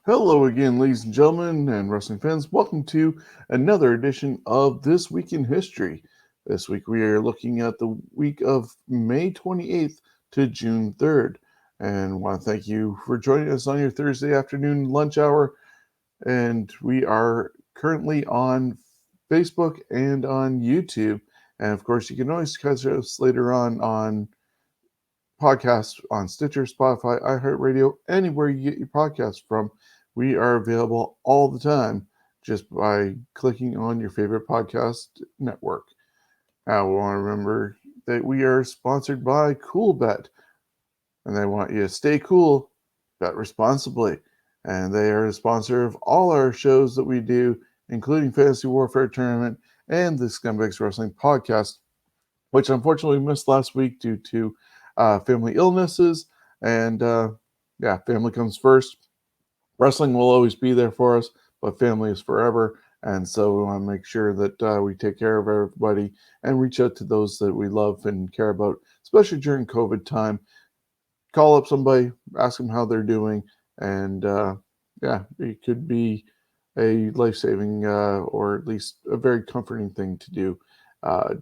Hello again, ladies and gentlemen, and wrestling fans. Welcome to another edition of This Week in History. This week we are looking at the week of May 28th to June 3rd. And want to thank you for joining us on your Thursday afternoon lunch hour. And we are currently on Facebook and on YouTube. And of course, you can always catch us later on podcasts on Stitcher, Spotify, iHeartRadio, anywhere you get your podcasts from. We are available all the time just by clicking on your favorite podcast network. Now, we want to remember that we are sponsored by Coolbet, and they want you to stay cool, bet responsibly. And they are the sponsor of all our shows that we do, including Fantasy Warfare Tournament and the Scumbags Wrestling Podcast, which unfortunately missed last week due to family illnesses. And family comes first. Wrestling will always be there for us, but family is forever. And so we want to make sure that we take care of everybody and reach out to those that we love and care about, especially during COVID time. Call up somebody, ask them how they're doing. And it could be a life-saving or at least a very comforting thing to do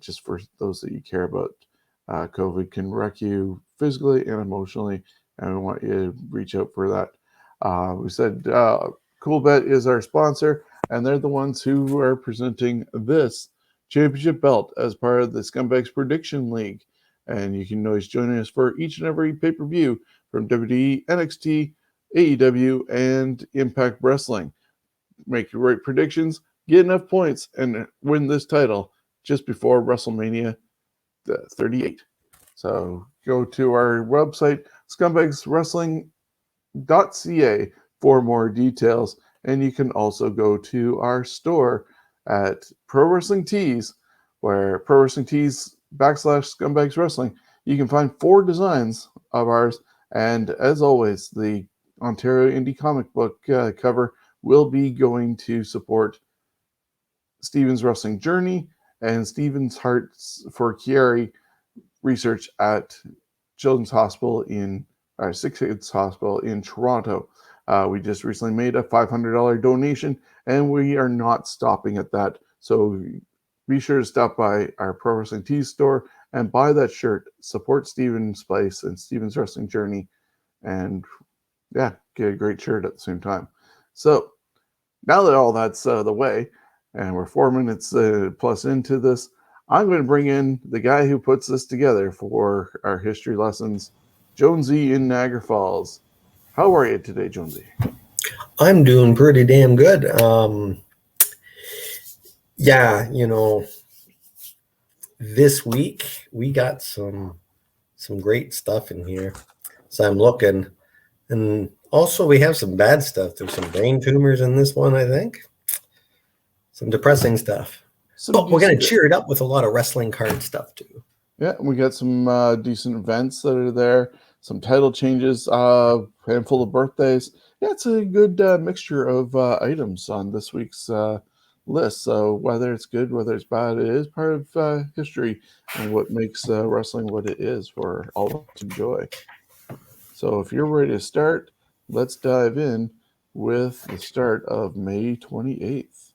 just for those that you care about. COVID can wreck you physically and emotionally, and we want you to reach out for that. We said Coolbet is our sponsor, and they're the ones who are presenting this championship belt as part of the Scumbags Prediction League. And you can always join us for each and every pay-per-view from WWE, NXT, AEW, and Impact Wrestling. Make your right predictions, get enough points, and win this title just before WrestleMania 38. So go to our website, scumbagswrestling.ca, for more details. And you can also go to our store at Pro Wrestling Tees, where Pro Wrestling Tees /Scumbags Wrestling. You can find 4 designs of ours. And as always, the Ontario Indie Comic Book cover will be going to support Steven's wrestling journey and Steven's Hearts for Chiari research at Children's Hospital Six Kids Hospital in Toronto. We just recently made a $500 donation, and we are not stopping at that. So be sure to stop by our Pro Wrestling Tees store and buy that shirt. Support Steven's place and Steven's wrestling journey, and get a great shirt at the same time. So now that all that's the way, and we're 4 minutes plus into this, I'm going to bring in the guy who puts this together for our history lessons, Jonesy in Niagara Falls. How are you today, Jonesy? I'm doing pretty damn good. This week we got some great stuff in here. So I'm looking, and also we have some bad stuff. There's some brain tumors in this one, I think. Some depressing stuff. But we're going to cheer it up with a lot of wrestling card stuff too. Yeah, we got some decent events that are there. Some title changes, handful of birthdays. Yeah, it's a good mixture of items on this week's list. So whether it's good, whether it's bad, it is part of history and what makes wrestling what it is for all of us to enjoy. So if you're ready to start, let's dive in with the start of May 28th.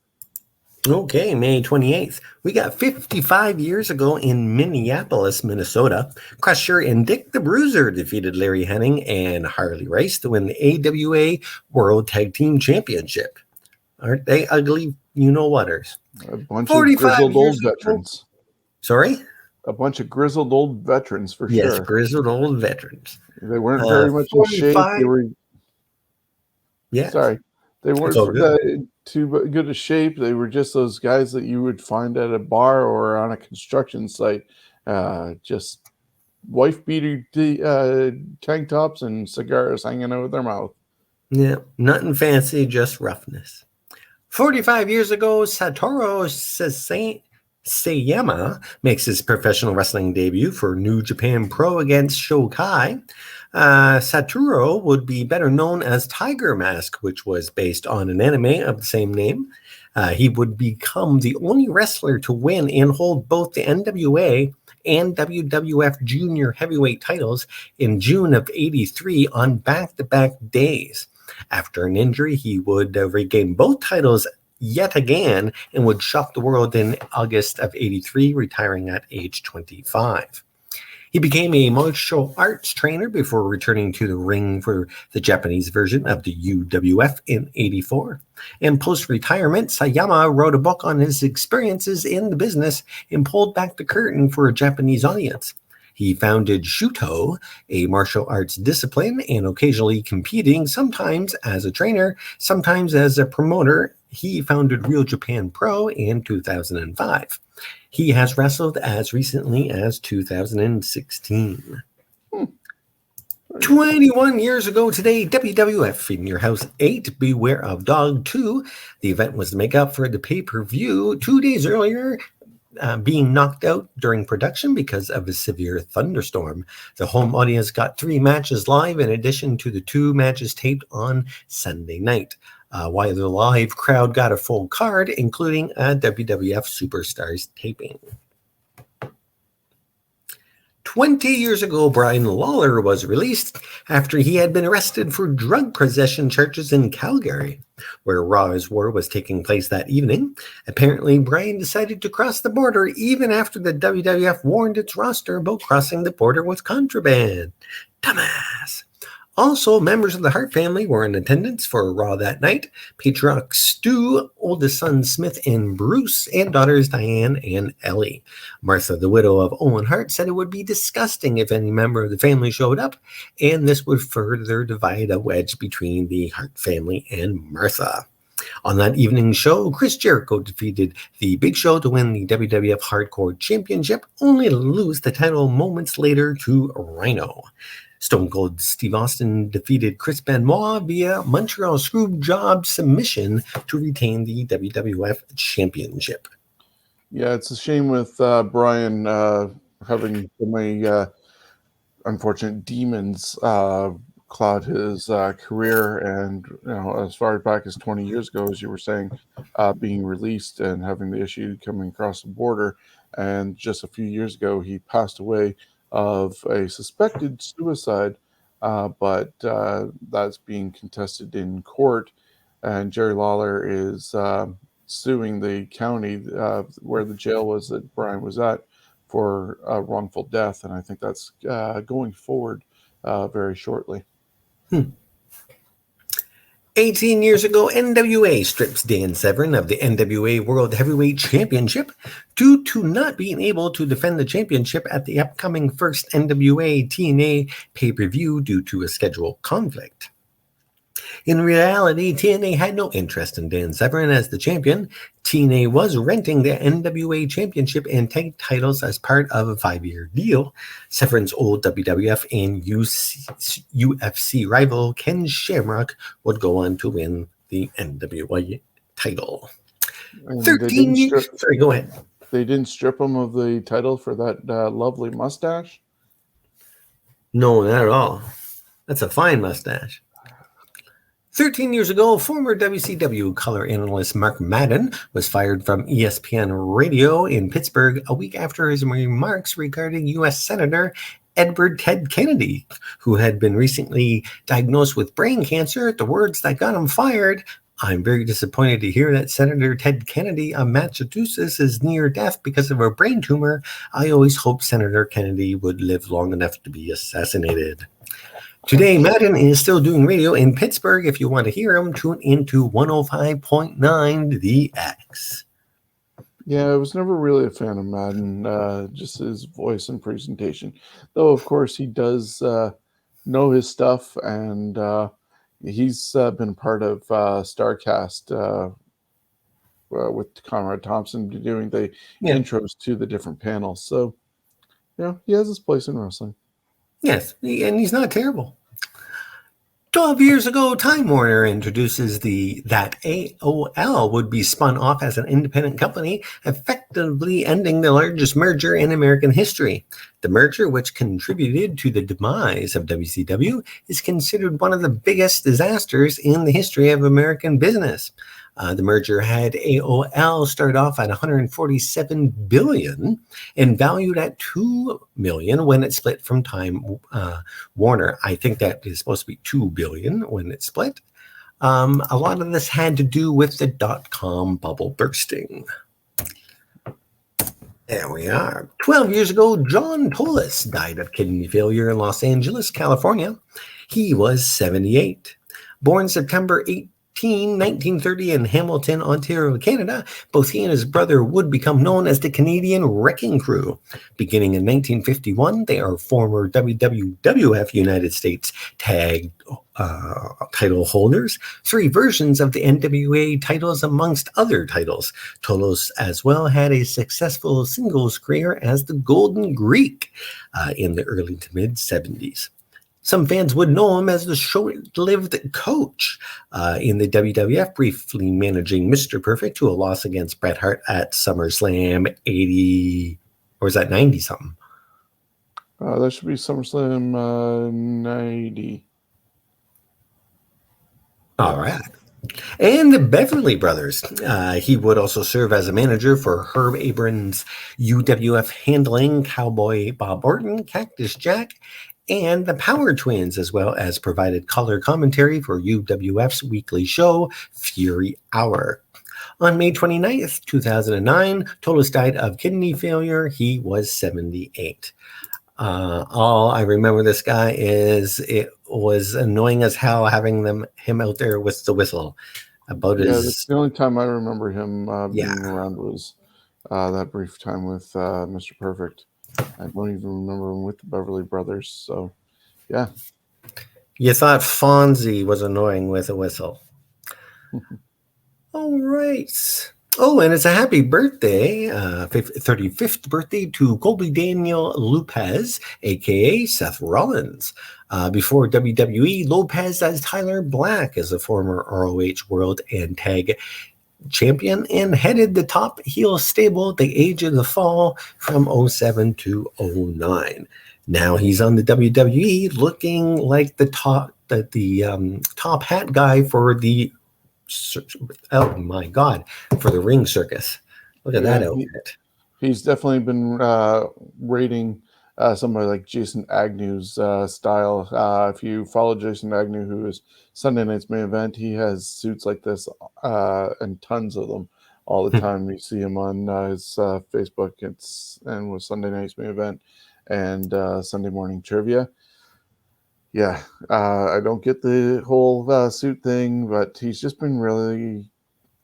Okay, May 28th. We got 55 years ago in Minneapolis, Minnesota. Crusher and Dick the Bruiser defeated Larry Hennig and Harley Race to win the AWA World Tag Team Championship. Aren't they ugly you-know-whaters? A bunch of grizzled old veterans. Sorry? A bunch of grizzled old veterans, for sure. Yes, grizzled old veterans. They weren't very much in shape. They were... Yeah. Sorry. They weren't too good a shape. They were just those guys that you would find at a bar or on a construction site. Just wife-beater tank tops and cigars hanging out of their mouth. Yeah, nothing fancy, just roughness. 45 years ago, Satoru Sayama makes his professional wrestling debut for New Japan Pro against Shokai. Satoru would be better known as Tiger Mask, which was based on an anime of the same name. He would become the only wrestler to win and hold both the NWA and WWF Junior Heavyweight titles in June of '83 on back-to-back days. After an injury, he would regain both titles yet again and would shock the world in August of 83, retiring at age 25. He became a martial arts trainer before returning to the ring for the Japanese version of the UWF in 84. And post-retirement, Sayama wrote a book on his experiences in the business and pulled back the curtain for a Japanese audience. He founded Shuto, a martial arts discipline, and occasionally competing, sometimes as a trainer, sometimes as a promoter. He founded Real Japan Pro in 2005. He has wrestled as recently as 2016. 21 years ago today, WWF in Your House 8, Beware of Dog 2. The event was to make up for the pay-per-view 2 days earlier, being knocked out during production because of a severe thunderstorm. The home audience got 3 matches live in addition to the 2 matches taped on Sunday night. While the live crowd got a full card, including a WWF Superstars taping. 20 years ago, Brian Lawler was released after he had been arrested for drug possession charges in Calgary, where Raw's War was taking place that evening. Apparently, Brian decided to cross the border even after the WWF warned its roster about crossing the border with contraband. Dumbass. Also, members of the Hart family were in attendance for Raw that night. Patriarch Stu, oldest son Smith and Bruce, and daughters Diane and Ellie. Martha, the widow of Owen Hart, said it would be disgusting if any member of the family showed up, and this would further divide a wedge between the Hart family and Martha. On that evening's show, Chris Jericho defeated the Big Show to win the WWF Hardcore Championship, only to lose the title moments later to Rhino. Stone Cold Steve Austin defeated Chris Benoit via Montreal Screwjob submission to retain the WWF Championship. Yeah, it's a shame with Brian having so many unfortunate demons cloud his career, and as far back as 20 years ago, as you were saying, being released and having the issue coming across the border, and just a few years ago he passed away of a suspected suicide, but that's being contested in court, and Jerry Lawler is suing the county where the jail was that Brian was at for wrongful death, and I think that's going forward very shortly. 18 years ago, NWA strips Dan Severn of the NWA World Heavyweight Championship due to not being able to defend the championship at the upcoming first NWA TNA pay-per-view due to a schedule conflict. In reality, TNA had no interest in Dan Severn as the champion. TNA was renting the NWA Championship and tag titles as part of a 5-year deal. Severn's old WWF and UFC rival Ken Shamrock would go on to win the NWA title. And 13 years. Sorry, go ahead. They didn't strip him of the title for that lovely mustache? No, not at all. That's a fine mustache. 13 years ago, former WCW color analyst Mark Madden was fired from ESPN Radio in Pittsburgh a week after his remarks regarding U.S. Senator Edward Ted Kennedy, who had been recently diagnosed with brain cancer. The words that got him fired: "I'm very disappointed to hear that Senator Ted Kennedy of Massachusetts is near death because of a brain tumor. I always hoped Senator Kennedy would live long enough to be assassinated." Today, Madden is still doing radio in Pittsburgh. If you want to hear him, tune into 105.9 The X. Yeah, I was never really a fan of Madden, just his voice and presentation. Though, of course, he does know his stuff, and he's been part of StarCast with Conrad Thompson doing the intros to the different panels. So, yeah, he has his place in wrestling. Yes, and he's not terrible. 12 years ago, Time Warner introduces that AOL would be spun off as an independent company, effectively ending the largest merger in American history. The merger, which contributed to the demise of WCW, is considered one of the biggest disasters in the history of American business. The merger had AOL start off at $147 billion and valued at $2 million when it split from Time Warner. I think that is supposed to be $2 billion when it split. A lot of this had to do with the .com bubble bursting. There we are. 12 years ago, John Tolis died of kidney failure in Los Angeles, California. He was 78. Born September 18, 1930 in Hamilton, Ontario, Canada, both he and his brother would become known as the Canadian Wrecking Crew. Beginning in 1951, they are former WWF United States Tag title holders, 3 versions of the NWA titles amongst other titles. Tolos as well had a successful singles career as the Golden Greek in the early to mid 70s. Some fans would know him as the short-lived coach in the WWF, briefly managing Mr. Perfect to a loss against Bret Hart at SummerSlam 80, or is that 90-something? That should be SummerSlam 90. All right. And the Beverly Brothers. He would also serve as a manager for Herb Abrams' UWF handling, Cowboy Bob Orton, Cactus Jack, and the Power Twins, as well as provided color commentary for UWF's weekly show, Fury Hour. On May 29th, 2009, Tolis died of kidney failure. He was 78. All I remember this guy is it was annoying as hell having him out there with the whistle. That's the only time I remember him being around was that brief time with Mr. Perfect. I don't even remember him with the Beverly Brothers. So, yeah. You thought Fonzie was annoying with a whistle. All right. Oh, and it's a happy birthday, 35th birthday to Colby Daniel Lopez, a.k.a. Seth Rollins. Before WWE, Lopez as Tyler Black as a former ROH World and Tag Champion and headed the top heel stable at the Age of the Fall from 07 to 09. Now he's on the WWE looking like the top hat guy for the oh my God, for the ring circus. Look at that outfit. He's definitely been rating somebody like Jason Agnew's style. If you follow Jason Agnew, who is Sunday Night's Main Event, he has suits like this and tons of them all the time. You see him on his Facebook and with Sunday Night's Main Event and Sunday Morning Trivia. Yeah, I don't get the whole suit thing, but he's just been really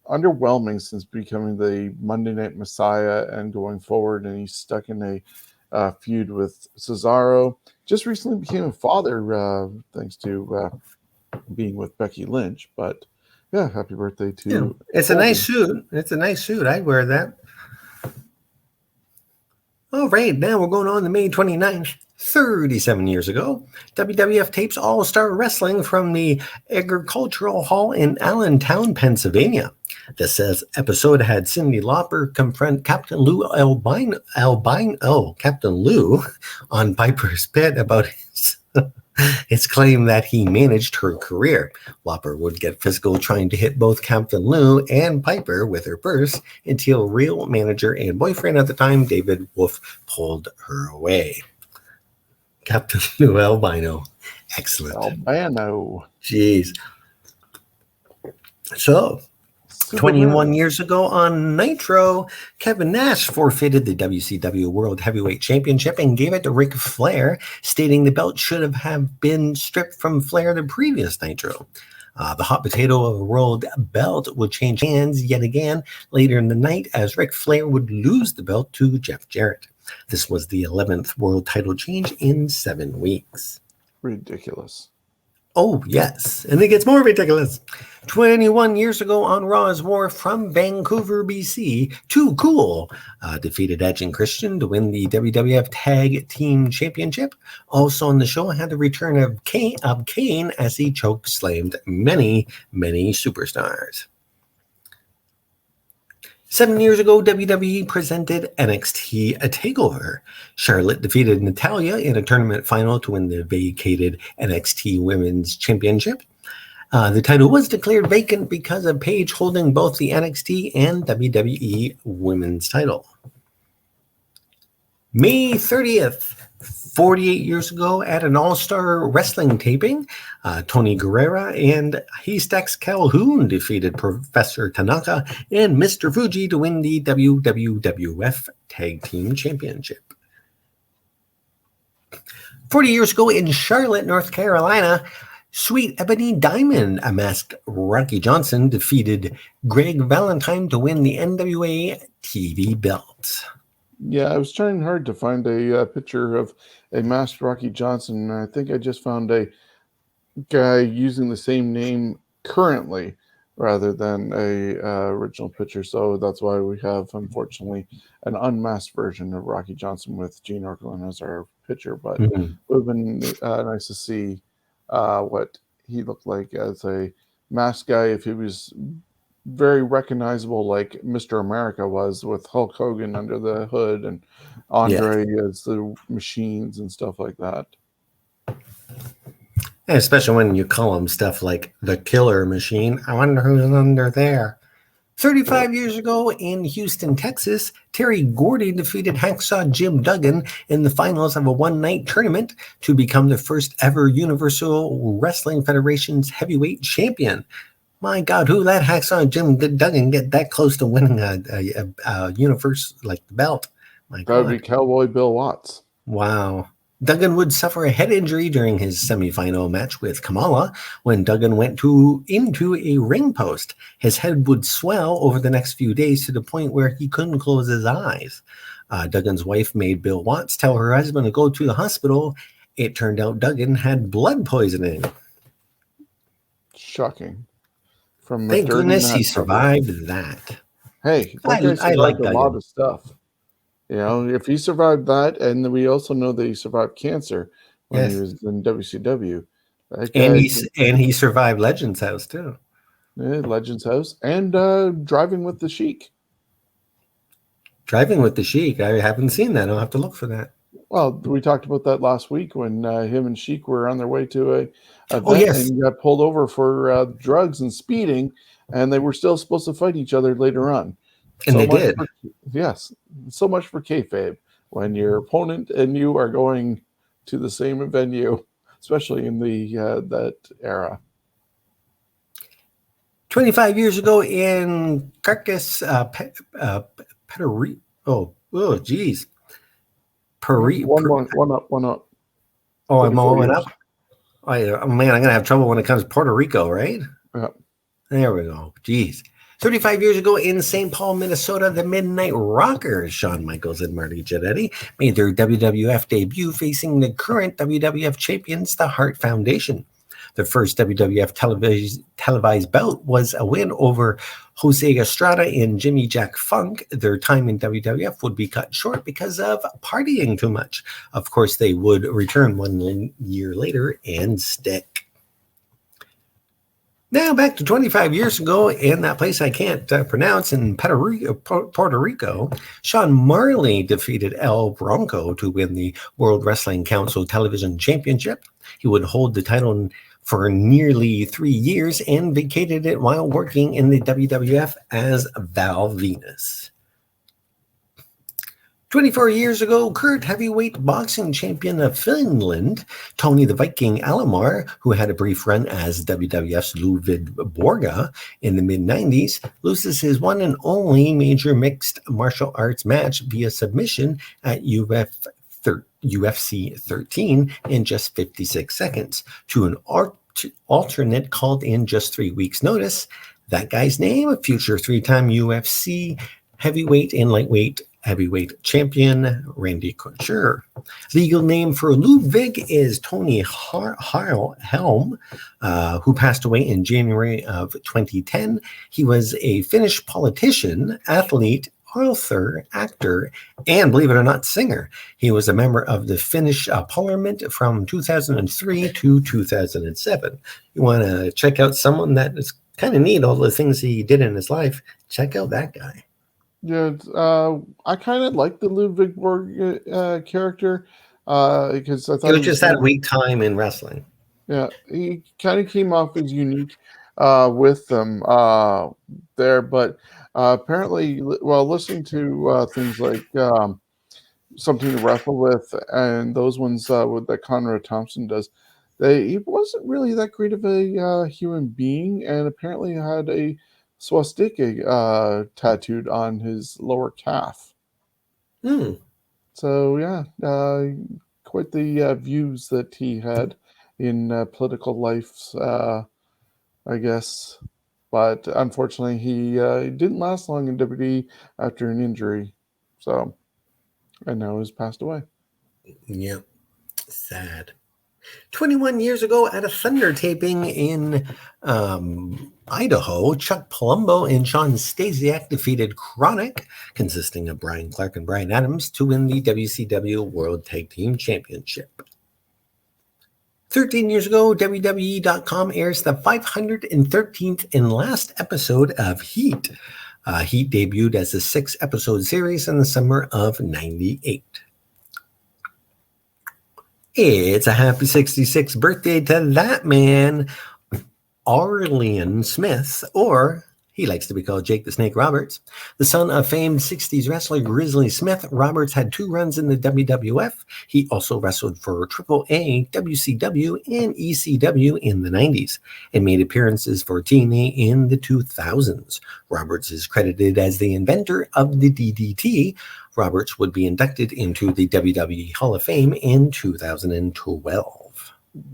underwhelming since becoming the Monday Night Messiah and going forward. And he's stuck in a feud with Cesaro. Just recently became a father thanks to being with Becky Lynch. But yeah, happy birthday to you. It's a nice suit. It's a nice suit. I'd wear that. All right, now we're going on to May 29th. 37 years ago, WWF tapes All-Star Wrestling from the Agricultural Hall in Allentown, Pennsylvania. This episode had Cyndi Lauper confront Captain Lou Captain Lou on Piper's Pit about his claim that he managed her career. Lauper would get physical trying to hit both Captain Lou and Piper with her purse until real manager and boyfriend at the time, David Wolf, pulled her away. Captain Lou Albino. Excellent. Albino. Jeez. So, 21 years ago on Nitro, Kevin Nash forfeited the WCW World Heavyweight Championship and gave it to Ric Flair, stating the belt should have been stripped from Flair the previous Nitro. The hot potato of a world belt would change hands yet again later in the night as Ric Flair would lose the belt to Jeff Jarrett. This was the 11th world title change in 7 weeks. Ridiculous. Oh, yes. And it gets more ridiculous. 21 years ago on Raw's War from Vancouver, BC, Too Cool defeated Edge and Christian to win the WWF Tag Team Championship. Also on the show had the return of Kane as he choke slammed many, many superstars. 7 years ago, WWE presented NXT A TakeOver. Charlotte defeated Natalya in a tournament final to win the vacated NXT Women's Championship. The title was declared vacant because of Paige holding both the NXT and WWE Women's title. May 30th, 48 years ago at an all-star wrestling taping, Tony Guerrera and Haystacks Calhoun defeated Professor Tanaka and Mr. Fuji to win the WWF Tag Team Championship. 40 years ago in Charlotte, North Carolina, Sweet Ebony Diamond, a masked Rocky Johnson, defeated Greg Valentine to win the NWA TV belt. Yeah, I was trying hard to find a picture of a masked Rocky Johnson, and I think I just found a guy using the same name currently rather than a original picture. So that's why we have, unfortunately, an unmasked version of Rocky Johnson with Gene Okerlund as our picture. But it would have been nice to see what he looked like as a masked guy if he was very recognizable like Mr. America was with Hulk Hogan under the hood and Andre as the machines and stuff like that. And especially when you call him stuff like the Killer Machine. I wonder who's under there. 35 years ago in Houston, Texas, Terry Gordy defeated Hacksaw Jim Duggan in the finals of a one-night tournament to become the first ever Universal Wrestling Federation's heavyweight champion. My God, who let Hacksaw Jim Duggan get that close to winning a universe like the belt? My God. That would be Cowboy Bill Watts. Wow. Duggan would suffer a head injury during his semifinal match with Kamala when Duggan went into a ring post. His head would swell over the next few days to the point where he couldn't close his eyes. Duggan's wife made Bill Watts tell her husband to go to the hospital. It turned out Duggan had blood poisoning. Shocking. Thank goodness he survived that. Hey, I like a lot of stuff. You know, if he survived that, and we also know that he survived cancer when he was in WCW. And he survived Legends House too. Yeah, Legends House and Driving with the Sheik. Driving with the Sheik. I haven't seen that. I'll have to look for that. Well, we talked about that last week when him and Sheik were on their way to a event and got pulled over for drugs and speeding, and they were still supposed to fight each other later on. And so they did. So much for kayfabe. When your opponent and you are going to the same venue, especially in the that era. 25 years ago in Carcass, Puerto Oh, geez. One up. Oh, I'm all one up? Oh, man, I'm going to have trouble when it comes to Puerto Rico, right? Yeah. There we go. Geez. 35 years ago in St. Paul, Minnesota, the Midnight Rockers, Shawn Michaels and Marty Jannetty, made their WWF debut facing the current WWF champions, the Hart Foundation. The first WWF televised bout was a win over Jose Estrada and Jimmy Jack Funk. Their time in WWF would be cut short because of partying too much. Of course, they would return 1 year later and stick. Now back to 25 years ago in that place I can't pronounce in Puerto Rico, Sean Marley defeated El Bronco to win the World Wrestling Council Television Championship. He would hold the title for nearly 3 years and vacated it while working in the WWF as Val Venus. 24 years ago, current heavyweight boxing champion of Finland, Tony the Viking Alomar, who had a brief run as WWF's Ludwig Borga in the mid-90s, loses his one and only major mixed martial arts match via submission at UFC 13 in just 56 seconds to an alternate called in just 3 weeks' notice. That guy's name, a future 3-time UFC heavyweight and lightweight heavyweight champion, Randy Concher. Legal name for Ludwig is Tony Helm, who passed away in January of 2010. He was a Finnish politician, athlete, author, actor, and believe it or not, singer. He was a member of the Finnish Parliament from 2003 to 2007. You want to check out someone that is kind of neat, all the things he did in his life, check out that guy. Yeah, I kind of like the Ludwig Borg character because I thought he just had a weak time in wrestling. Yeah, he kind of came off as unique with them there, but apparently, well, listening to things like something to wrestle with, and those ones that Conrad Thompson does, he wasn't really that great of a human being, and apparently had a swastika tattooed on his lower calf. So yeah, quite the views that he had in political life, I guess. But unfortunately, he didn't last long in WWE after an injury. So, and now he's passed away. Yep, sad. 21 years ago at a Thunder taping in Idaho, Chuck Palumbo and Sean Stasiak defeated Chronic, consisting of Brian Clark and Brian Adams, to win the WCW World Tag Team Championship. 13 years ago, WWE.com airs the 513th and last episode of Heat. Heat debuted as a 6-episode series in the summer of '98. It's a happy 66th birthday to that man, Arlian Smith, or he likes to be called Jake the Snake Roberts. The son of famed 60s wrestler Grizzly Smith, Roberts had 2 runs in the WWF. He also wrestled for AAA, WCW, and ECW in the 90s and made appearances for TNA in the 2000s. Roberts is credited as the inventor of the DDT. Roberts would be inducted into the WWE Hall of Fame in 2012.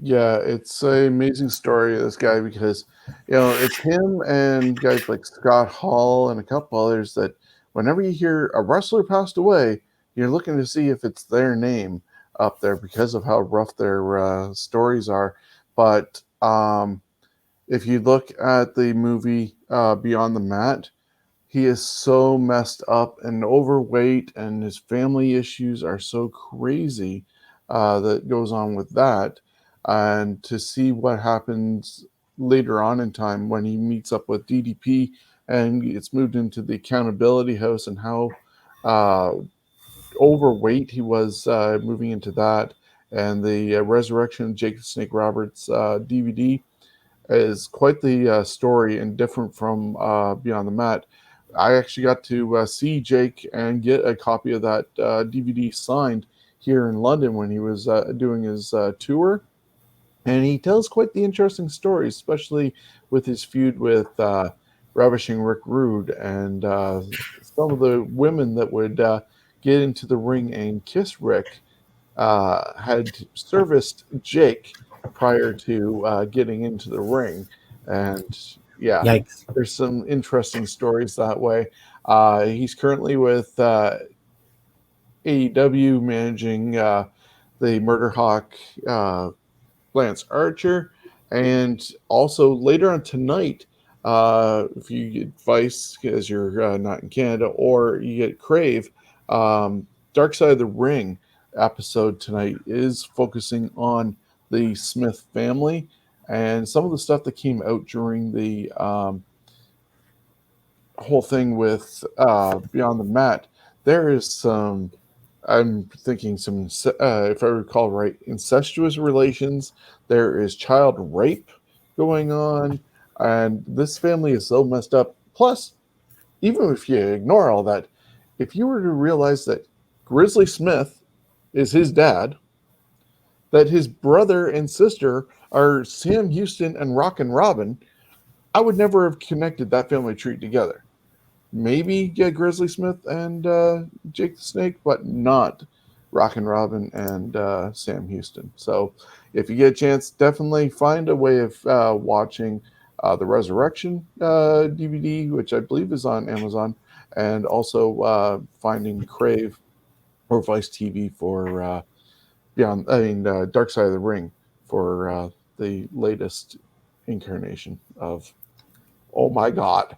Yeah, it's an amazing story of this guy because, it's him and guys like Scott Hall and a couple others that whenever you hear a wrestler passed away, you're looking to see if it's their name up there because of how rough their stories are. But if you look at the movie Beyond the Mat, he is so messed up and overweight, and his family issues are so crazy that goes on with that. And to see what happens later on in time when he meets up with DDP and gets moved into the accountability house, and how overweight he was moving into that, and the resurrection of Jake the Snake Roberts DVD is quite the story, and different from Beyond the Mat. I actually got to see Jake and get a copy of that DVD signed here in London when he was doing his tour. And he tells quite the interesting story, especially with his feud with Ravishing Rick Rude and some of the women that would get into the ring and kiss Rick had serviced Jake prior to getting into the ring. And yeah, Yikes. There's some interesting stories that way. He's currently with AEW managing the Murder Hawk Lance Archer, and also later on tonight, if you get Vice because you're not in Canada, or you get Crave, Dark Side of the Ring episode tonight is focusing on the Smith family and some of the stuff that came out during the whole thing with Beyond the Mat. There is some, I'm thinking some, if I recall right, incestuous relations. There is child rape going on, and this family is so messed up. Plus, even if you ignore all that, if you were to realize that Grizzly Smith is his dad, that his brother and sister are Sam Houston and Rockin' Robin, I would never have connected that family tree together. Maybe Grizzly Smith and Jake the Snake, but not Rockin' Robin and Sam Houston. So if you get a chance, definitely find a way of watching the Resurrection DVD, which I believe is on Amazon, and also finding Crave or Vice TV for Dark Side of the Ring for the latest incarnation of, oh my God.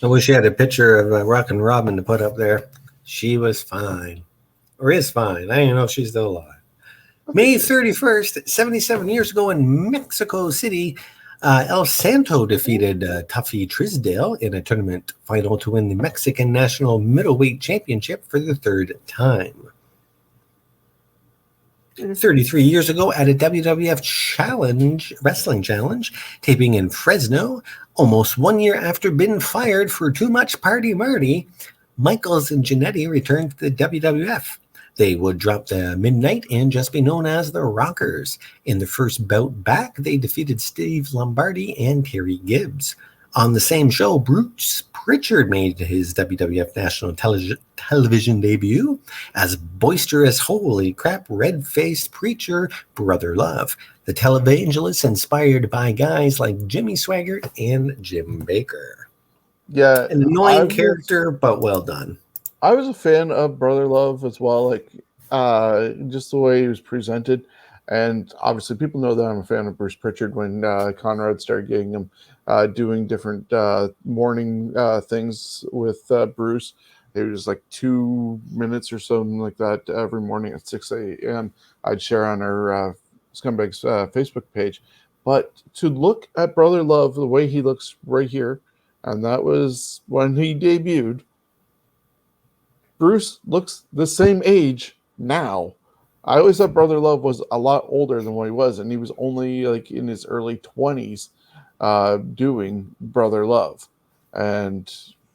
I wish you had a picture of Rockin' Robin to put up there. She was fine. Or is fine. I don't even know if she's still alive. May 31st, 77 years ago in Mexico City, El Santo defeated Tuffy Trisdale in a tournament final to win the Mexican National Middleweight Championship for the 3rd time. 33 years ago at a WWF Wrestling Challenge, taping in Fresno, almost 1 year after being fired for Too Much Party Marty, Michaels and Jannetty returned to the WWF. They would drop the Midnight and just be known as the Rockers. In the first bout back, they defeated Steve Lombardi and Terry Gibbs. On the same show, Bruce Pritchard made his WWF National Television debut as boisterous, holy crap, red-faced preacher Brother Love, the televangelist inspired by guys like Jimmy Swaggart and Jim Baker. Yeah, An annoying character, but well done. I was a fan of Brother Love as well, like just the way he was presented. And obviously, people know that I'm a fan of Bruce Pritchard when Conrad started getting him doing different morning things with Bruce. It was like 2 minutes or something like that every morning at 6 a.m. I'd share on our Scumbags Facebook page. But to look at Brother Love the way he looks right here, and that was when he debuted, Bruce looks the same age now. I always thought Brother Love was a lot older than what he was, and he was only like in his early 20s doing Brother Love. And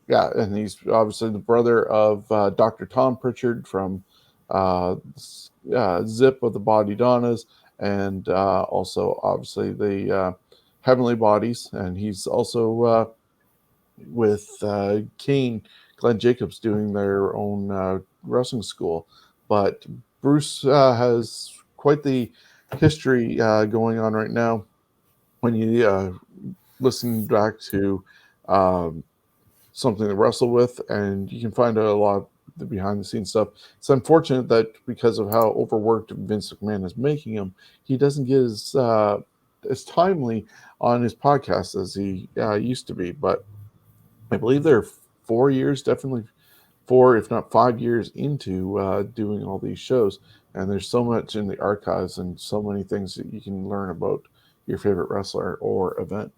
yeah, and he's obviously the brother of Dr. Tom Pritchard from Zip of the Body Donnas, and also obviously the Heavenly Bodies. And he's also with Glenn Jacobs doing their own wrestling school. But Bruce has quite the history going on right now. When you listen back to something to wrestle with, and you can find out a lot of the behind the scenes stuff. It's unfortunate that because of how overworked Vince McMahon is making him, he doesn't get as timely on his podcast as he used to be. But I believe they're 4 years, definitely 4, if not 5 years into doing all these shows. And there's so much in the archives and so many things that you can learn about your favorite wrestler or event.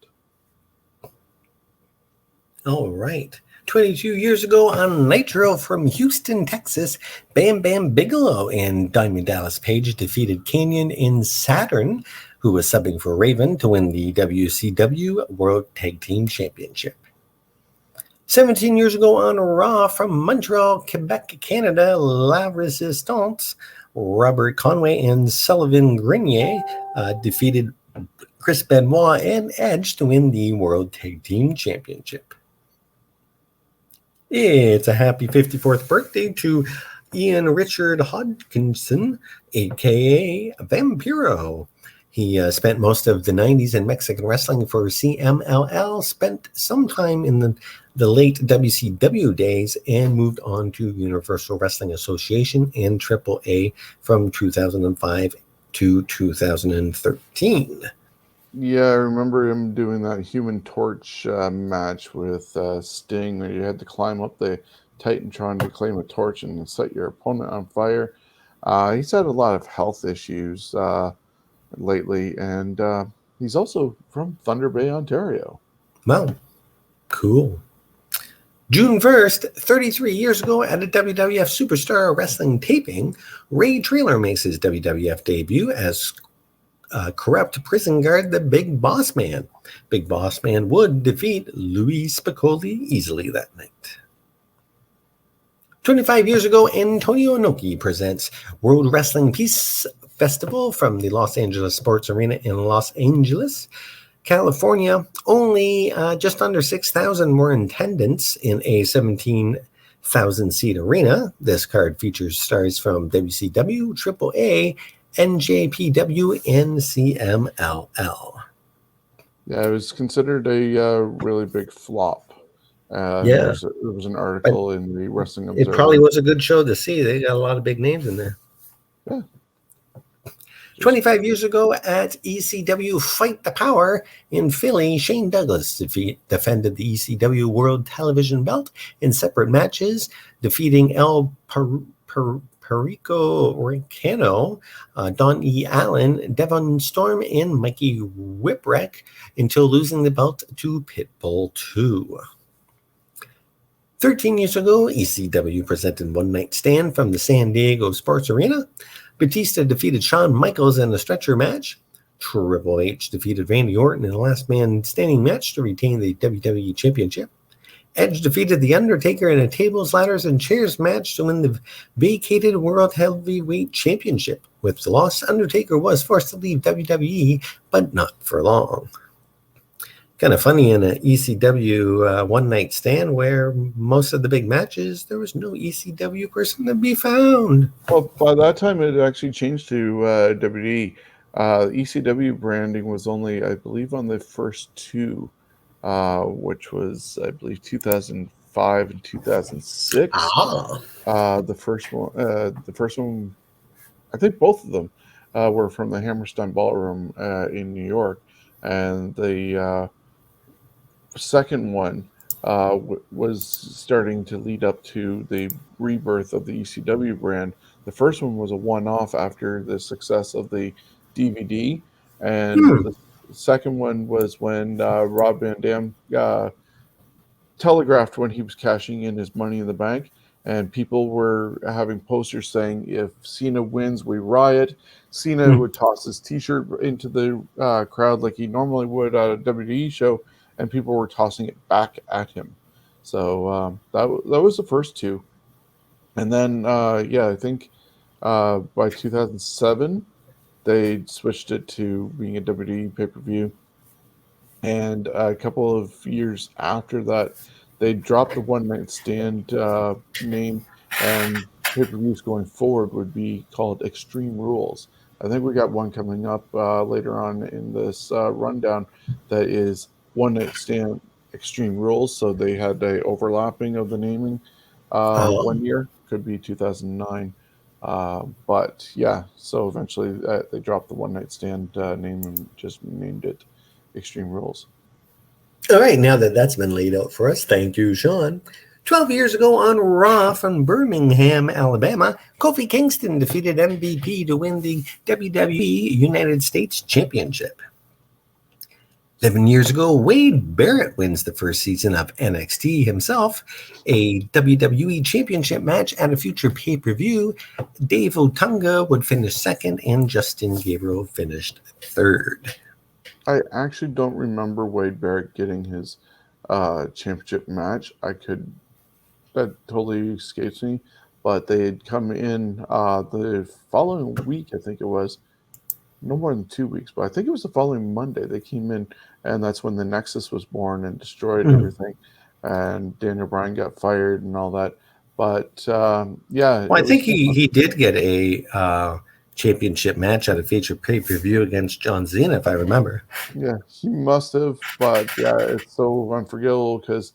All right. 22 years ago on Nitro from Houston, Texas, Bam Bam Bigelow and Diamond Dallas Page defeated Canyon and Saturn, who was subbing for Raven, to win the WCW World Tag Team Championship. 17 years ago on Raw from Montreal, Quebec, Canada, La Resistance, Robert Conway and Sullivan Grenier defeated Chris Benoit and Edge to win the World Tag Team Championship. It's a happy 54th birthday to Ian Richard Hodkinson, a.k.a. Vampiro. He spent most of the 90s in Mexican wrestling for CMLL, spent some time in the late WCW days, and moved on to Universal Wrestling Association and AAA from 2005 to 2013. Yeah, I remember him doing that Human Torch match with Sting, where you had to climb up the Titantron to claim a torch and set your opponent on fire. He's had a lot of health issues lately, and he's also from Thunder Bay, Ontario. Wow, cool. June 1st, 33 years ago at a WWF Superstar Wrestling taping, Ray Traylor makes his WWF debut as corrupt prison guard, the Big Boss Man. Big Boss Man would defeat Louis Spicoli easily that night. 25 years ago, Antonio Inoki presents World Wrestling Peace Festival from the Los Angeles Sports Arena in Los Angeles, California. Only just under 6,000 were in attendance in a 17,000-seat arena. This card features stars from WCW, AAA, NJPW, and CMLL. Yeah, it was considered a really big flop. Yeah. There was an article in the Wrestling Observer. It probably was a good show to see. They got a lot of big names in there. Yeah. 25 years ago at ECW Fight the Power in Philly, Shane Douglas defended the ECW World Television Belt in separate matches, defeating El Perico Ricano, Don E. Allen, Devon Storm, and Mikey Whipwreck until losing the belt to Pitbull 2. 13 years ago, ECW presented One Night Stand from the San Diego Sports Arena. Bautista defeated Shawn Michaels in a stretcher match. Triple H defeated Randy Orton in a last man standing match to retain the WWE Championship. Edge defeated The Undertaker in a tables, ladders, and chairs match to win the vacated World Heavyweight Championship. With the loss, Undertaker was forced to leave WWE, but not for long. Kind of funny in an ECW one-night stand where most of the big matches, there was no ECW person to be found. Well, by that time, it actually changed to WWE. ECW branding was only, I believe, on the first two, which was, I believe, 2005 and 2006. The first one, I think both of them were from the Hammerstein Ballroom in New York, and the second one was starting to lead up to the rebirth of the ECW brand. The first one was a one-off after the success of the DVD, and the second one was when Rob Van Dam telegraphed when he was cashing in his Money in the Bank, and people were having posters saying, "If Cena wins, we riot." Cena would toss his T-shirt into the crowd like he normally would at a WWE show, and people were tossing it back at him. So that was the first two. And then, I think by 2007, they switched it to being a WWE pay-per-view. And a couple of years after that, they dropped the One Night Stand name, and pay-per-views going forward would be called Extreme Rules. I think we got one coming up later on in this rundown that is One Night Stand Extreme Rules. So they had a overlapping of the naming 1 year, could be 2009. But yeah, so eventually they dropped the One Night Stand name and just named it Extreme Rules. All right, now that that's been laid out for us, thank you, Shawn. 12 years ago on Raw from Birmingham, Alabama, Kofi Kingston defeated MVP to win the WWE United States Championship. 11 years ago, Wade Barrett wins the first season of NXT himself, a WWE Championship match at a future pay-per-view. Dave Otunga would finish second, and Justin Gabriel finished third. I actually don't remember Wade Barrett getting his championship match. That totally escapes me. But they had come in the following week, I think it was, no more than 2 weeks, but I think it was the following Monday. They came in, and that's when the Nexus was born and destroyed everything. And Daniel Bryan got fired and all that. But yeah. Well, I think he did get a championship match at a feature pay-per-view against John Cena, if I remember. Yeah, he must have, but yeah, it's so unforgivable because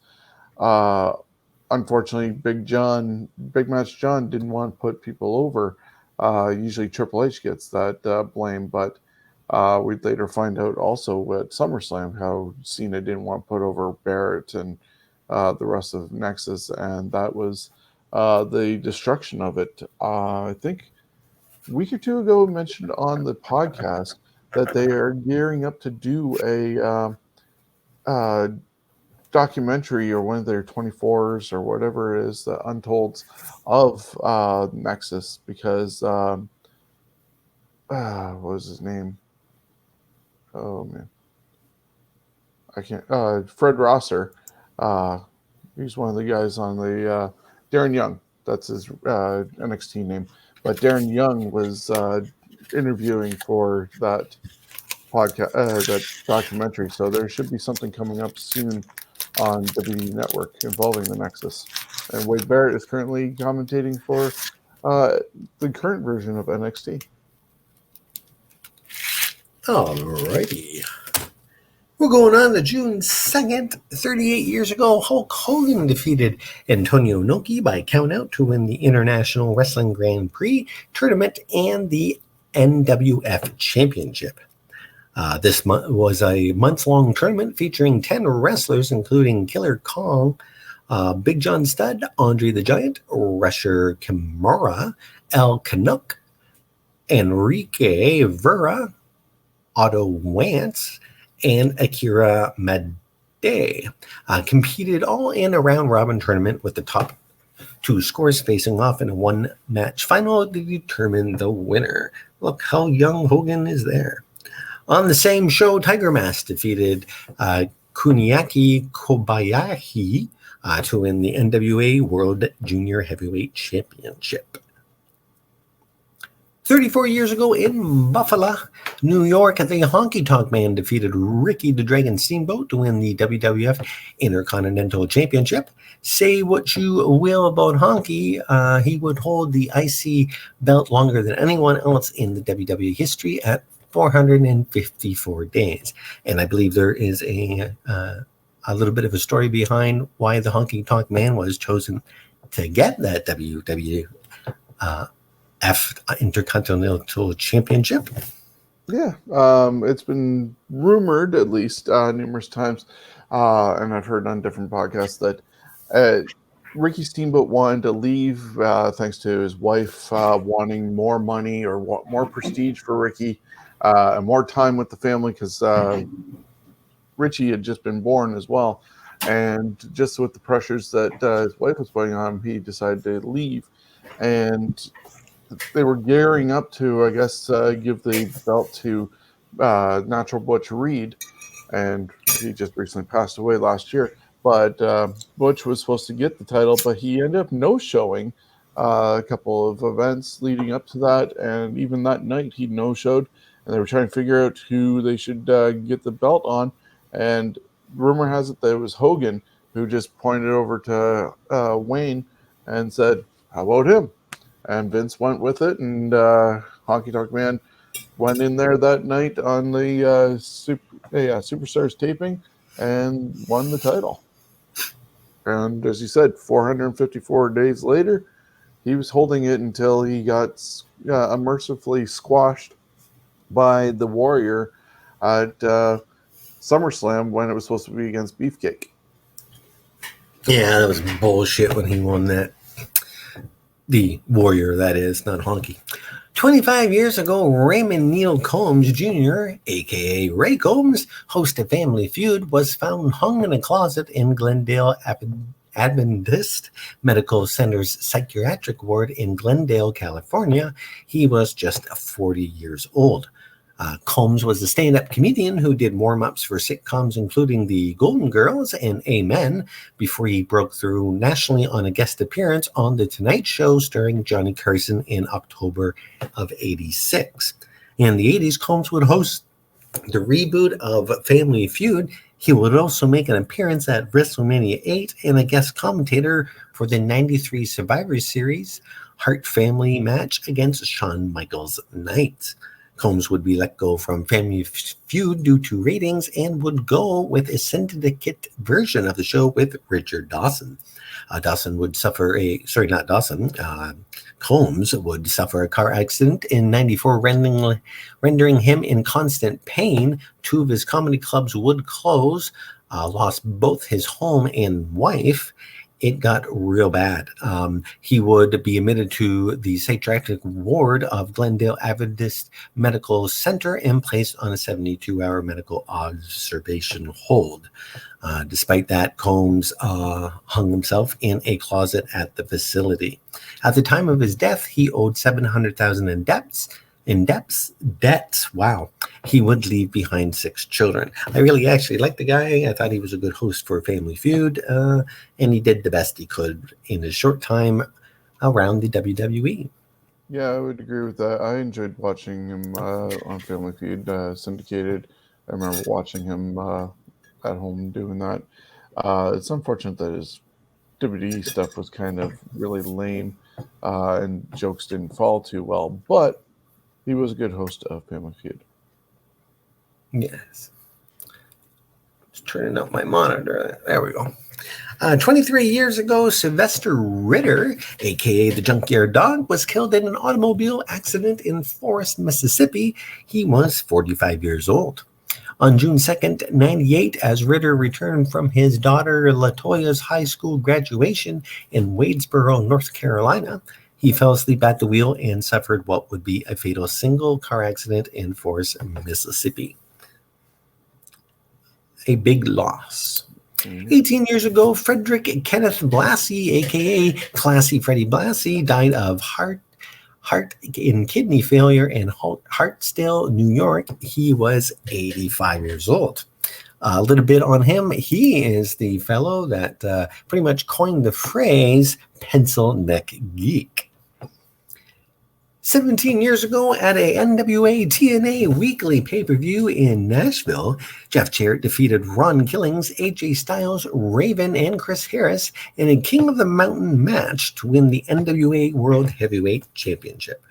unfortunately Big Match John didn't want to put people over. Usually Triple H gets that blame, but we'd later find out also at SummerSlam how Cena didn't want to put over Barrett and the rest of Nexus, and that was the destruction of it. I think a week or two ago, mentioned on the podcast that they are gearing up to do a documentary or one of their 24s or whatever it is, the Untolds of Nexus, because what was his name? Oh man, I can't. Fred Rosser. He's one of the guys on the Darren Young. That's his NXT name. But Darren Young was interviewing for that podcast, that documentary. So there should be something coming up soon on WWE Network involving the Nexus. And Wade Barrett is currently commentating for the current version of NXT. Alrighty. We're going on to June 2nd. 38 years ago, Hulk Hogan defeated Antonio Inoki by countout to win the International Wrestling Grand Prix tournament and the NWF Championship. This was a months-long tournament featuring 10 wrestlers, including Killer Kong, Big John Studd, Andre the Giant, Rusher Kimura, El Canuck, Enrique Vera, Otto Wance, and Akira Made. Competed all in a round-robin tournament with the top two scores facing off in a one-match final to determine the winner. Look how young Hogan is there. On the same show, Tiger Mask defeated Kuniaki Kobayashi to win the NWA World Junior Heavyweight Championship. 34 years ago in Buffalo, New York, the Honky Tonk Man defeated Ricky the Dragon Steamboat to win the WWF Intercontinental Championship. Say what you will about Honky, he would hold the IC belt longer than anyone else in the WWE history at 454 days. And I believe there is a little bit of a story behind why the Honky Tonk Man was chosen to get that WWF Intercontinental Championship. Yeah, it's been rumored, at least numerous times, and I've heard on different podcasts that Ricky Steamboat wanted to leave thanks to his wife wanting more money or more prestige for Ricky and more time with the family, because Richie had just been born as well. And just with the pressures that his wife was putting on him, he decided to leave. And they were gearing up to, I guess, give the belt to Natural Butch Reed, and he just recently passed away last year. But Butch was supposed to get the title, but he ended up no-showing a couple of events leading up to that, and even that night he no-showed, and they were trying to figure out who they should get the belt on, and rumor has it that it was Hogan who just pointed over to Wayne and said, "How about him?" And Vince went with it, and Honky Tonk Man went in there that night on the Superstars taping and won the title. And as you said, 454 days later, he was holding it until he got unmercifully squashed by the Warrior at SummerSlam when it was supposed to be against Beefcake. Yeah, that was bullshit when he won that. The Warrior, that is, not Honky. 25 years ago, Raymond Neal Combs Jr., a.k.a. Ray Combs, host of Family Feud, was found hung in a closet in Glendale Adventist Medical Center's psychiatric ward in Glendale, California. He was just 40 years old. Combs was a stand-up comedian who did warm-ups for sitcoms including The Golden Girls and Amen before he broke through nationally on a guest appearance on The Tonight Show starring Johnny Carson in October of '86. In the 80s, Combs would host the reboot of Family Feud. He would also make an appearance at WrestleMania 8 and a guest commentator for the '93 Survivor Series Hart Family match against Shawn Michaels Knight. Combs would be let go from Family Feud due to ratings and would go with a syndicate version of the show with Richard Dawson. Combs would suffer a car accident in '94, rendering him in constant pain. Two of his comedy clubs would close, lost both his home and wife. It got real bad. He would be admitted to the psychiatric ward of Glendale Adventist Medical Center and placed on a 72-hour medical observation hold. Despite that, Combs hung himself in a closet at the facility. At the time of his death, he owed $700,000 in debts. Wow. He would leave behind 6 children. I really actually liked the guy. I thought he was a good host for Family Feud, and he did the best he could in his short time around the WWE. Yeah, I would agree with that. I enjoyed watching him on Family Feud syndicated. I remember watching him at home doing that. It's unfortunate that his WWE stuff was kind of really lame and jokes didn't fall too well, but he was a good host of Family Feud. Yes. Just turning up my monitor. There we go. 23 years ago, Sylvester Ritter, a.k.a. the Junkyard Dog, was killed in an automobile accident in Forest, Mississippi. He was 45 years old. On June 2nd, 98, as Ritter returned from his daughter LaToya's high school graduation in Wadesboro, North Carolina, he fell asleep at the wheel and suffered what would be a fatal single car accident in Forest, Mississippi. A big loss. 18 years ago, Frederick Kenneth Blasi, a.k.a. Classy Freddie Blasi, died of heart and kidney failure in Hartsdale, New York. He was 85 years old. A little bit on him. He is the fellow that pretty much coined the phrase pencil neck geek. 17 years ago at a NWA TNA weekly pay-per-view in Nashville, Jeff Jarrett defeated Ron Killings, AJ Styles, Raven, and Chris Harris in a King of the Mountain match to win the NWA World Heavyweight Championship.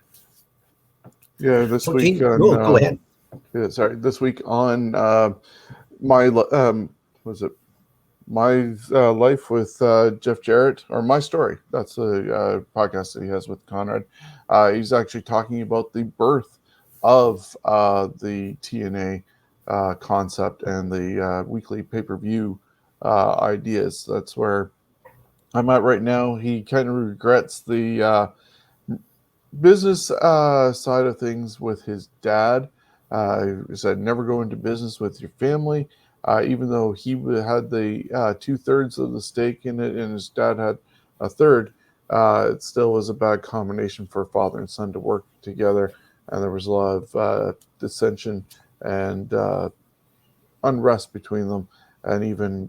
Yeah, this week on go ahead. This week on my life with Jeff Jarrett, or My Story. That's a podcast that he has with Conrad. He's actually talking about the birth of the TNA concept and the weekly pay-per-view ideas. That's where I'm at right now. He kind of regrets the business side of things with his dad. He said, never go into business with your family. Even though he had the 2/3 of the stake in it and his dad had a third, it still was a bad combination for father and son to work together. And there was a lot of dissension and unrest between them. And even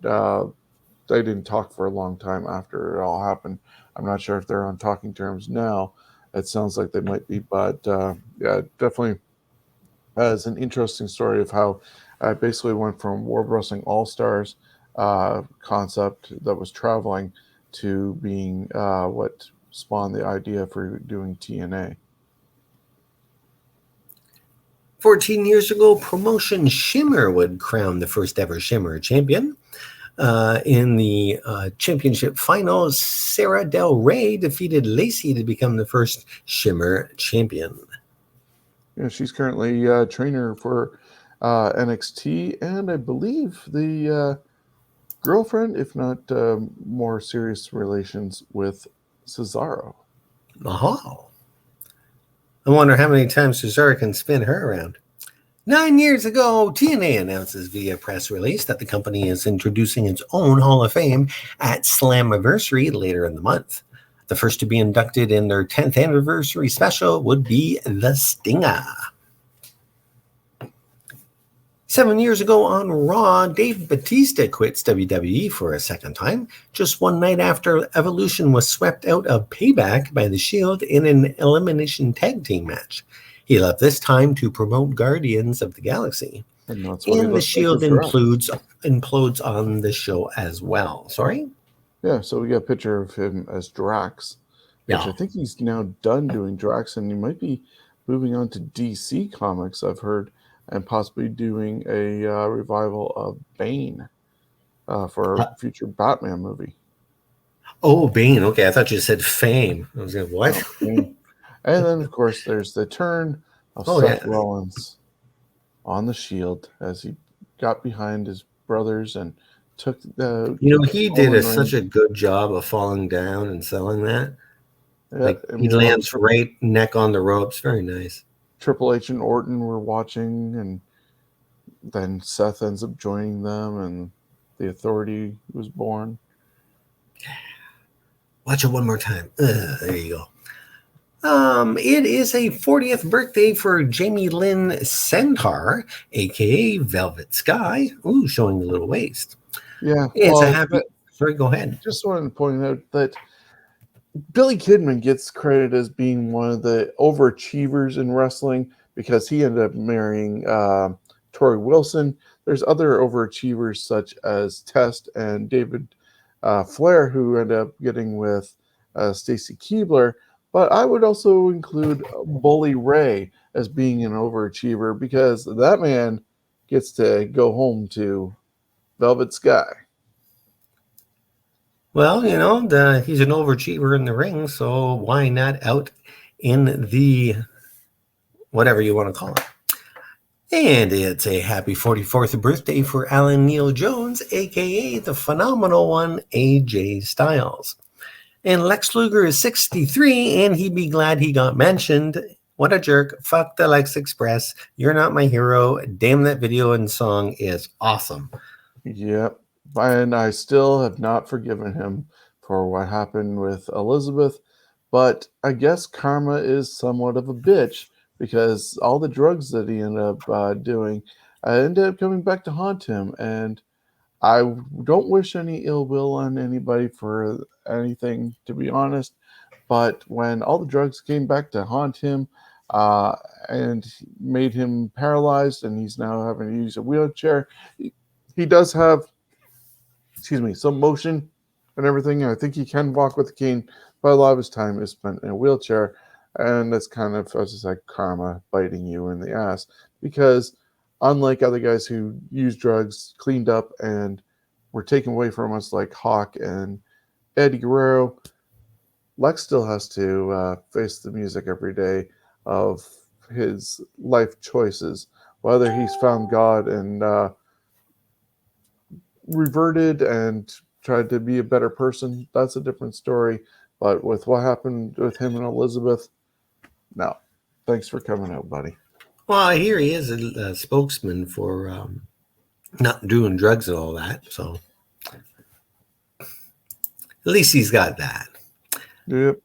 they didn't talk for a long time after it all happened. I'm not sure if they're on talking terms now. It sounds like they might be, but yeah, definitely has an interesting story of how I basically went from World Wrestling All-Stars concept that was traveling to being what spawned the idea for doing TNA. 14 years ago, Promotion Shimmer would crown the first ever Shimmer champion. In the championship final, Sarah Del Rey defeated Lacey to become the first Shimmer champion. Yeah, she's currently trainer for NXT, and I believe the girlfriend, if not more serious relations with Cesaro. Oh. I wonder how many times Cesaro can spin her around. 9 years ago, TNA announces via press release that the company is introducing its own Hall of Fame at Slammiversary later in the month. The first to be inducted in their 10th anniversary special would be The Stinger. 7 years ago on Raw, Dave Bautista quits WWE for a second time, just one night after Evolution was swept out of Payback by The Shield in an elimination tag team match. He left this time to promote Guardians of the Galaxy. And The Shield implodes on the show as well. Sorry? Yeah, so we got a picture of him as Drax, which I think he's now done doing Drax, and he might be moving on to DC Comics, I've heard, and possibly doing a revival of Bane for a future Batman movie. Oh, Bane. Okay, I thought you said Fame. I was like, what? And then, of course, there's the turn of Seth Rollins on the Shield as he got behind his brothers and took the... he did such a good job of falling down and selling that. Yeah, he lands right neck on the ropes. Very nice. Triple H and Orton were watching, and then Seth ends up joining them, and the Authority was born. Watch it one more time. There you go. It is a 40th birthday for Jamie Lynn Centaur, a.k.a. Velvet Sky. Ooh, showing the little waist. Yeah. It's a happy... Sorry, go ahead. Just wanted to point out that Billy Kidman gets credit as being one of the overachievers in wrestling because he ended up marrying Tori Wilson. There's other overachievers such as Test and David Flair who ended up getting with Stacy Keibler. But I would also include Bully Ray as being an overachiever because that man gets to go home to Velvet Sky. Well, he's an overachiever in the ring, so why not out in the whatever you want to call it? And it's a happy 44th birthday for Alan Neil Jones, a.k.a. the phenomenal one, AJ Styles. And Lex Luger is 63, and he'd be glad he got mentioned. What a jerk. Fuck the Lex Express. You're not my hero. Damn, that video and song is awesome. Yep. And I still have not forgiven him for what happened with Elizabeth. But I guess karma is somewhat of a bitch because all the drugs that he ended up doing ended up coming back to haunt him. And I don't wish any ill will on anybody for anything, to be honest. But when all the drugs came back to haunt him uh, and made him paralyzed, and he's now having to use a wheelchair, he does have, some motion and everything. And I think he can walk with a cane, but a lot of his time is spent in a wheelchair. And that's kind of, as I said, karma biting you in the ass. Because unlike other guys who use drugs, cleaned up, and were taken away from us, like Hawk and Eddie Guerrero, Lex still has to face the music every day of his life choices. Whether he's found God and reverted and tried to be a better person, that's a different story. But with what happened with him and Elizabeth, no. Thanks for coming out, buddy. Well, I hear he is a spokesman for not doing drugs and all that. So at least he's got that. Yep.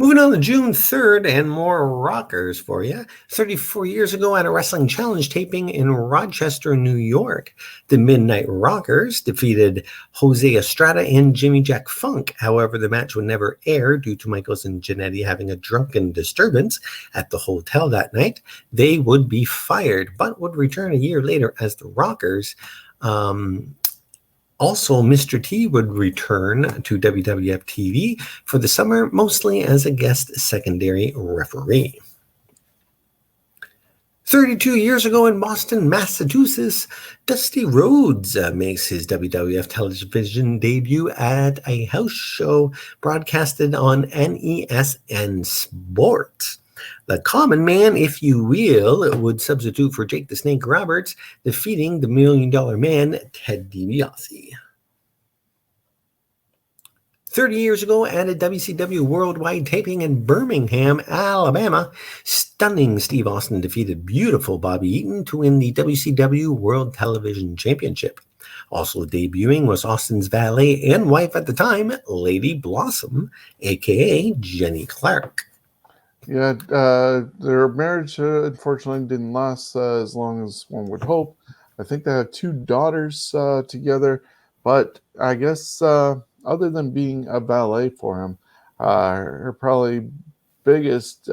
Moving on to June 3rd and more rockers for you. 34 years ago at a Wrestling Challenge taping in Rochester, New York, the Midnight Rockers defeated Jose Estrada and Jimmy Jack Funk. However, the match would never air due to Michaels and Jannetty having a drunken disturbance at the hotel that night. They would be fired, but would return a year later as the Rockers. Also, Mr. T would return to WWF TV for the summer, mostly as a guest secondary referee. 32 years ago in Boston, Massachusetts, Dusty Rhodes makes his WWF television debut at a house show broadcasted on NESN Sports. The Common Man, if you will, would substitute for Jake the Snake Roberts, defeating the $1 Million Man, Ted DiBiase. 30 years ago at a WCW worldwide taping in Birmingham, Alabama, stunning Steve Austin defeated beautiful Bobby Eaton to win the WCW World Television Championship. Also debuting was Austin's valet and wife at the time, Lady Blossom, a.k.a. Jenny Clark. Yeah, their marriage, unfortunately, didn't last as long as one would hope. I think they have 2 daughters together, but I guess other than being a valet for him, her probably biggest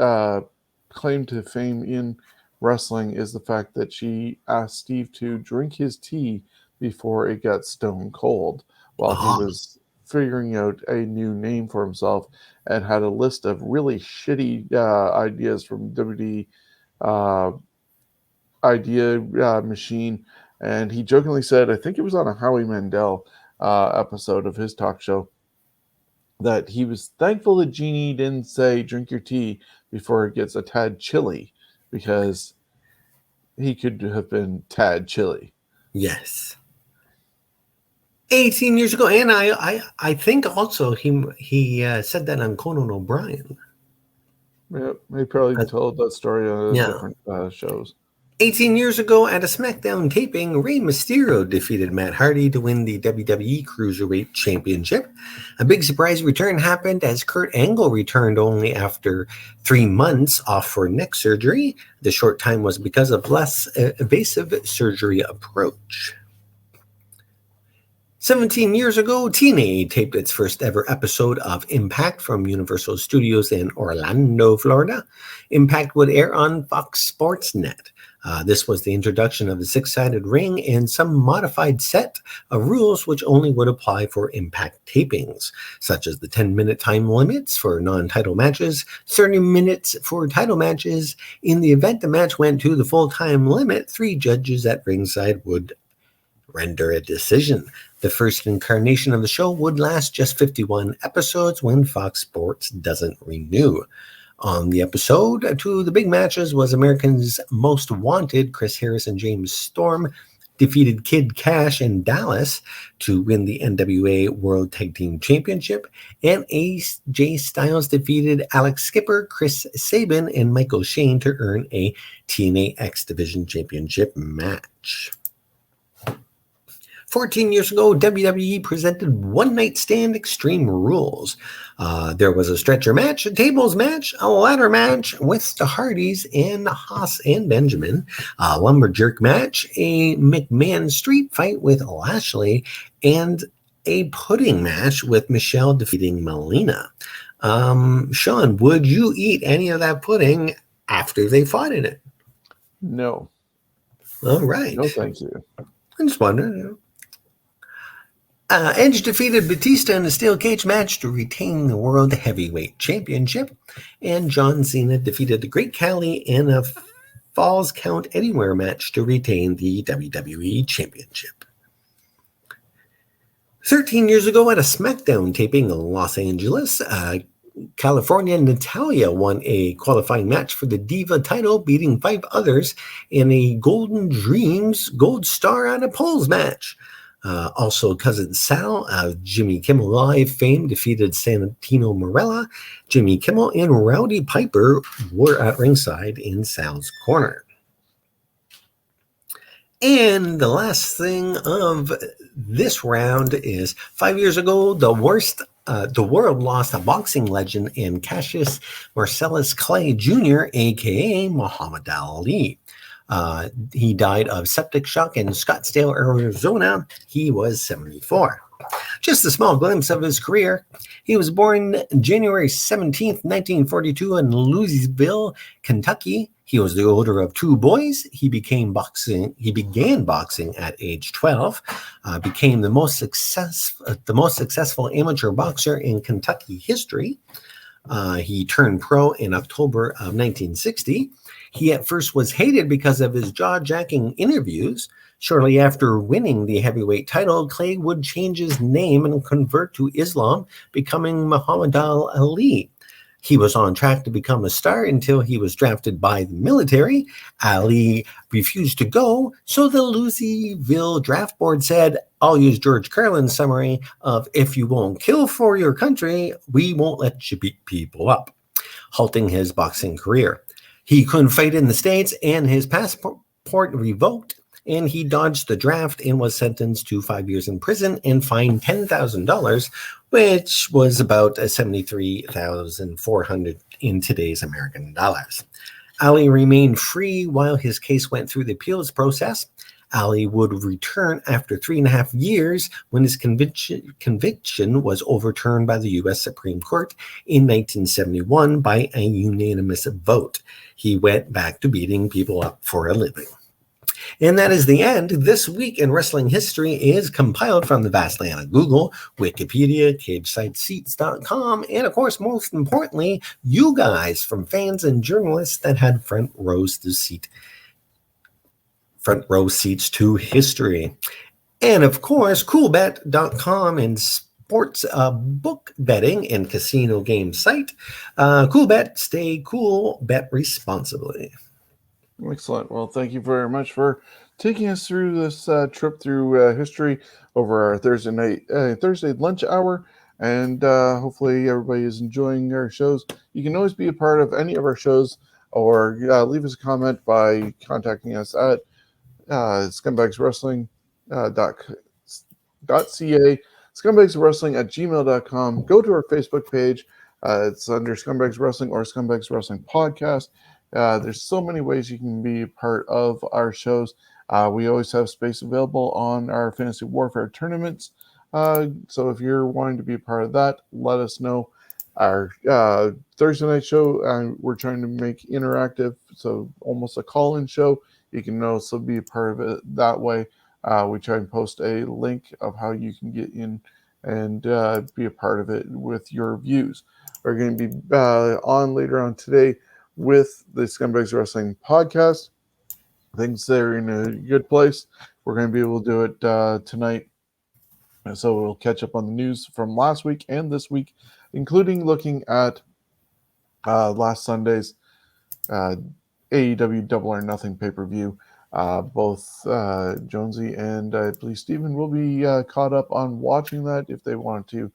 claim to fame in wrestling is the fact that she asked Steve to drink his tea before it got stone cold while he was figuring out a new name for himself, and had a list of really shitty ideas from WD Idea Machine. And he jokingly said, I think it was on a Howie Mandel episode of his talk show, that he was thankful that Jeannie didn't say drink your tea before it gets a tad chilly, because he could have been tad chilly. Yes. 18 years ago, and I think also he said that on Conan O'Brien. Yeah, he probably told that story on different shows. 18 years ago at a SmackDown taping, Rey Mysterio defeated Matt Hardy to win the WWE Cruiserweight Championship. A big surprise return happened as Kurt Angle returned only after 3 months off for neck surgery. The short time was because of less invasive surgery approach. 17 years ago, TNA taped its first ever episode of Impact from Universal Studios in Orlando, Florida. Impact would air on Fox Sports Net. This was the introduction of the 6-sided ring and some modified set of rules which only would apply for Impact tapings, such as the 10-minute time limits for non-title matches, 30 minutes for title matches. In the event the match went to the full time limit, 3 judges at ringside would render a decision. The first incarnation of the show would last just 51 episodes when Fox Sports doesn't renew. On the episode, 2 of the big matches was America's Most Wanted, Chris Harris and James Storm, defeated Kid Cash and Dallas to win the NWA World Tag Team Championship, and AJ Styles defeated Alex Skipper, Chris Sabin, and Michael Shane to earn a TNA X Division Championship match. 14 years ago, WWE presented One Night Stand Extreme Rules. There was a stretcher match, a tables match, a ladder match with the Hardys and Haas and Benjamin, a lumberjack match, a McMahon street fight with Lashley, and a pudding match with Michelle defeating Melina. Sean, would you eat any of that pudding after they fought in it? No. All right. No, thank you. I just wondered. Edge defeated Bautista in a steel cage match to retain the World Heavyweight Championship, and John Cena defeated the Great Khali in a Falls Count Anywhere match to retain the WWE Championship. 13 years ago at a SmackDown taping in Los Angeles, California, Natalya won a qualifying match for the Diva title, beating 5 others in a Golden Dreams Gold Star on a Poles match. Also, Cousin Sal of Jimmy Kimmel Live fame defeated Santino Marella. Jimmy Kimmel and Rowdy Piper were at ringside in Sal's corner. And the last thing of this round is 5 years ago, the world lost a boxing legend in Cassius Marcellus Clay Jr., a.k.a. Muhammad Ali. He died of septic shock in Scottsdale, Arizona. He was 74. Just a small glimpse of his career. He was born January 17th, 1942 in Louisville, Kentucky. He was the older of 2 boys. He began boxing at age 12, became the most successful amateur boxer in Kentucky history. He turned pro in October of 1960. He at first was hated because of his jaw-jacking interviews. Shortly after winning the heavyweight title, Clay would change his name and convert to Islam, becoming Muhammad Ali. He was on track to become a star until he was drafted by the military. Ali refused to go, so the Louisville draft board said, I'll use George Carlin's summary of, if you won't kill for your country, we won't let you beat people up, halting his boxing career. He couldn't fight in the States, and his passport revoked, and he dodged the draft and was sentenced to 5 years in prison and fined $10,000, which was about $73,400 in today's American dollars. Ali remained free while his case went through the appeals process. Ali would return after 3.5 years when his conviction was overturned by the U.S. Supreme Court in 1971 by a unanimous vote. He went back to beating people up for a living. And that is the end. This Week in Wrestling History is compiled from the vast land of Google, Wikipedia, CageSideSeats.com, and of course, most importantly, you guys from fans and journalists that had front row seats to history. And of course, Coolbet.com and sports book betting and casino game site. Coolbet, stay cool, bet responsibly. Excellent. Well, thank you very much for taking us through this trip through history over our Thursday lunch hour. And hopefully everybody is enjoying our shows. You can always be a part of any of our shows or leave us a comment by contacting us at scumbagswrestling.ca, scumbagswrestling@gmail.com. Go to our Facebook page. It's under Scumbags Wrestling or Scumbags Wrestling Podcast. There's so many ways you can be a part of our shows. We always have space available on our Fantasy Warfare tournaments. So if you're wanting to be a part of that, let us know. Our Thursday night show, we're trying to make interactive, so almost a call-in show. You can also be a part of it that way. We try and post a link of how you can get in and be a part of it with your views. We're going to be on later on today with the Scumbags Wrestling Podcast. Things are in a good place. We're going to be able to do it tonight. So we'll catch up on the news from last week and this week, including looking at last Sunday's AEW Double or Nothing pay-per-view. Both Jonesy and I believe Steven will be caught up on watching that if they want to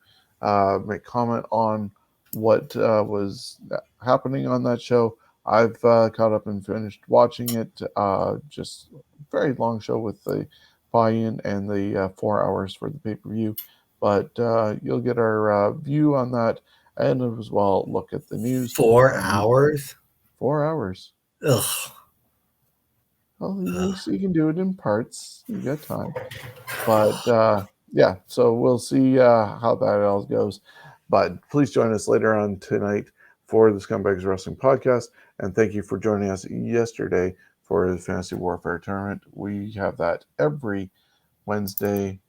make comment on what was happening on that show. I've caught up and finished watching it. Just very long show with a buy-in and the 4 hours for the pay-per-view. But you'll get our view on that, and as well look at the news. 4 hours? 4 hours. Ugh. Well, you can do it in parts. You got time. But yeah, so we'll see how that all goes. But please join us later on tonight for the Scumbags Wrestling Podcast. And thank you for joining us yesterday for the Fantasy Warfare Tournament. We have that every Wednesday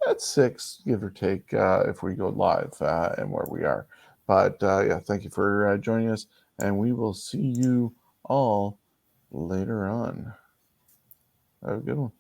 at 6, give or take, if we go live and where we are. But yeah, thank you for joining us. And we will see you all later on. Have a good one.